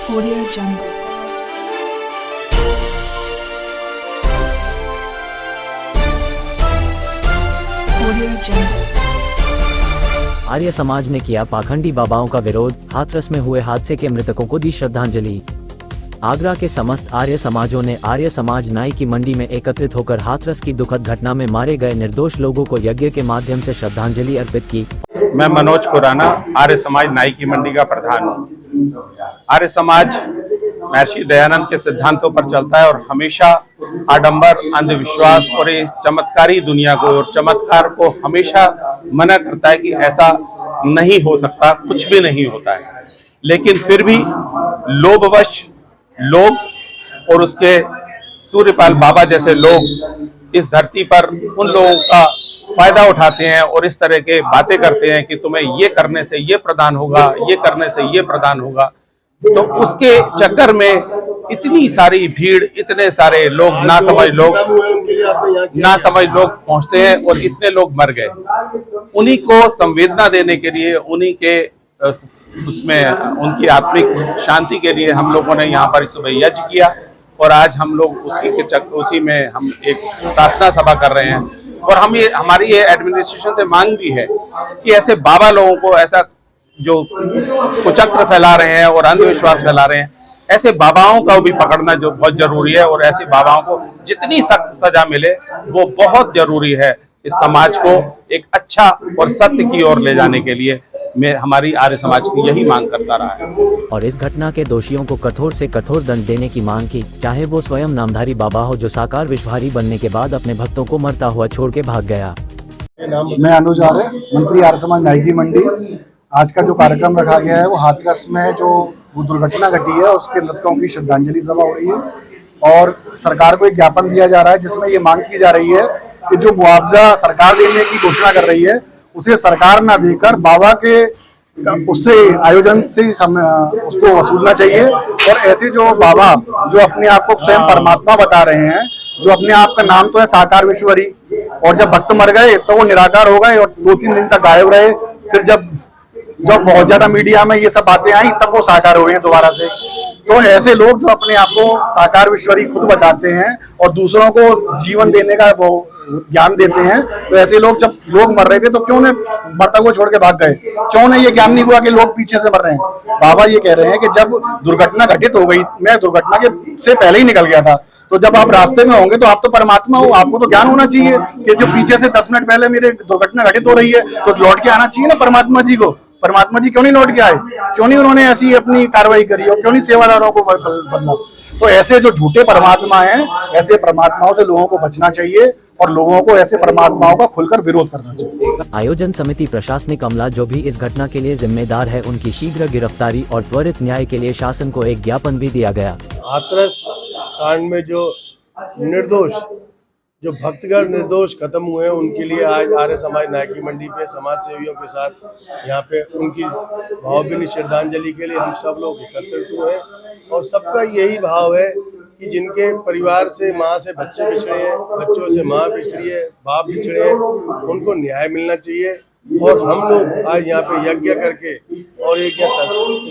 Audio Jungle. Audio Jungle. Arya Samaj ने किया पाखंडी बाबाओं का विरोध, हाथरस में हुए हादसे के मृतकों को दी श्रद्धांजलि। आगरा के समस्त आर्य समाजों ने आर्य समाज नाई की मंडी में एकत्रित होकर हाथरस की दुखद घटना में मारे गए निर्दोष लोगों को यज्ञ के माध्यम से श्रद्धांजलि अर्पित की। मैं मनोज खुराना आर्य समाज नाई की मंडी का प्रधान हूँ। आर्य समाज महर्षि दयानंद के सिद्धांतों पर चलता है और हमेशा आडंबर, अंधविश्वास और इस चमत्कारी दुनिया को और चमत्कार को हमेशा मना करता है कि ऐसा नहीं हो सकता, कुछ भी नहीं होता है। लेकिन फिर भी लोभवश लोग और उसके सूर्यपाल बाबा जैसे लोग इस धरती पर उन लोगों का फायदा उठाते हैं और इस तरह के बातें करते हैं कि तुम्हें ये करने से ये प्रदान होगा, ये करने से ये प्रदान होगा। तो उसके चक्कर में इतनी सारी भीड़, इतने सारे लोग नासमझ लोग पहुंचते हैं और इतने लोग मर गए। उन्हीं को संवेदना देने के लिए, उन्हीं के उसमें उनकी आत्मिक शांति के लिए हम लोगों ने यहाँ पर सुबह यज्ञ किया और आज हम लोग उसी में हम एक प्रार्थना सभा कर रहे हैं। और हमारी ये एडमिनिस्ट्रेशन से मांग भी है कि ऐसे बाबा लोगों को, ऐसा जो कुचक्र फैला रहे हैं और अंधविश्वास फैला रहे हैं, ऐसे बाबाओं का भी पकड़ना जो बहुत जरूरी है और ऐसे बाबाओं को जितनी सख्त सजा मिले वो बहुत जरूरी है इस समाज को एक अच्छा और सत्य की ओर ले जाने के लिए। मैं हमारी आर्य समाज की यही मांग करता रहा है और इस घटना के दोषियों को कठोर से कठोर दंड देने की मांग की, चाहे वो स्वयं नामधारी बाबा हो जो साकार विश्वहारी बनने के बाद अपने भक्तों को मरता हुआ छोड़ के भाग गया। मैं अनुज आर्य, मंत्री आर्य समाज नाई की मंडी। आज का जो कार्यक्रम रखा गया है वो हाथरस में जो दुर्घटना घटी है उसके मृतकों की श्रद्धांजलि सभा हो रही है और सरकार को एक ज्ञापन दिया जा रहा है जिसमें ये मांग की जा रही है कि जो मुआवजा सरकार देने की घोषणा कर रही है उसे सरकार ना देकर बाबा के उससे आयोजन से उसको वसूलना चाहिए। और ऐसे जो बाबा जो अपने आप को स्वयं परमात्मा बता रहे हैं, जो अपने आप का नाम तो है साकार विश्वरी, और जब भक्त मर गए तो वो निराकार हो गए और 2-3 दिन तक गायब रहे। फिर जब बहुत ज्यादा मीडिया में ये सब बातें आई तब वो साकार हो गए दोबारा से। तो ऐसे लोग जो अपने आप को साकार विश्वरी खुद बताते हैं और दूसरों को जीवन देने का वो ज्ञान देते हैं, तो ऐसे लोग जब लोग मर रहे थे तो क्यों ने मरता हुआ छोड़ के भाग गए? क्यों ने ये ज्ञान नहीं हुआ कि लोग पीछे से मर रहे हैं? बाबा ये कह रहे हैं कि जब दुर्घटना घटित हो गई, मैं दुर्घटना के से पहले ही निकल गया था, तो जब आप रास्ते में होंगे तो आप तो परमात्मा हो, आपको तो ज्ञान होना चाहिए कि जो पीछे से 10 मिनट पहले मेरे दुर्घटना घटित हो रही है तो लौट के आना चाहिए ना परमात्मा जी को। परमात्मा जी क्यों नहीं लौट के आए? क्यों नहीं उन्होंने ऐसी अपनी कार्रवाई करी और क्यों नहीं सेवादारों को बदला? तो ऐसे जो झूठे परमात्मा हैं, ऐसे परमात्माओं से लोगों को बचना चाहिए और लोगों को ऐसे परमात्माओं का खुलकर विरोध करना चाहिए। आयोजन समिति प्रशासनिक अमला जो भी इस घटना के लिए जिम्मेदार है उनकी शीघ्र गिरफ्तारी और त्वरित न्याय के लिए शासन को एक ज्ञापन भी दिया गया। हाथरस कांड में जो निर्दोष, जो भक्तगण निर्दोष खत्म हुए हैं उनके लिए आज आर्य समाज नाई की मंडी पे समाज सेवियों के साथ यहाँ पे उनकी भावभीनी श्रद्धांजलि के लिए हम सब लोग एकत्रित हुए हैं। और सबका यही भाव है कि जिनके परिवार से माँ से बच्चे बिछड़े हैं, बच्चों से माँ बिछड़ी है, बाप बिछड़े हैं, उनको न्याय मिलना चाहिए। और हम लोग आज यहाँ पे यज्ञ करके और एक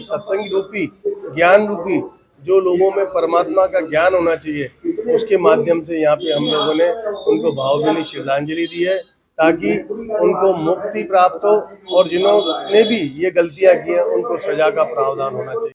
सत्संग रूपी, ज्ञान रूपी, जो लोगों में परमात्मा का ज्ञान होना चाहिए, उसके माध्यम से यहाँ पे हम लोगों ने उनको भावभीनी श्रद्धांजलि दी है ताकि उनको मुक्ति प्राप्त हो और जिन्होंने भी ये गलतियाँ की हैं उनको सजा का प्रावधान होना चाहिए।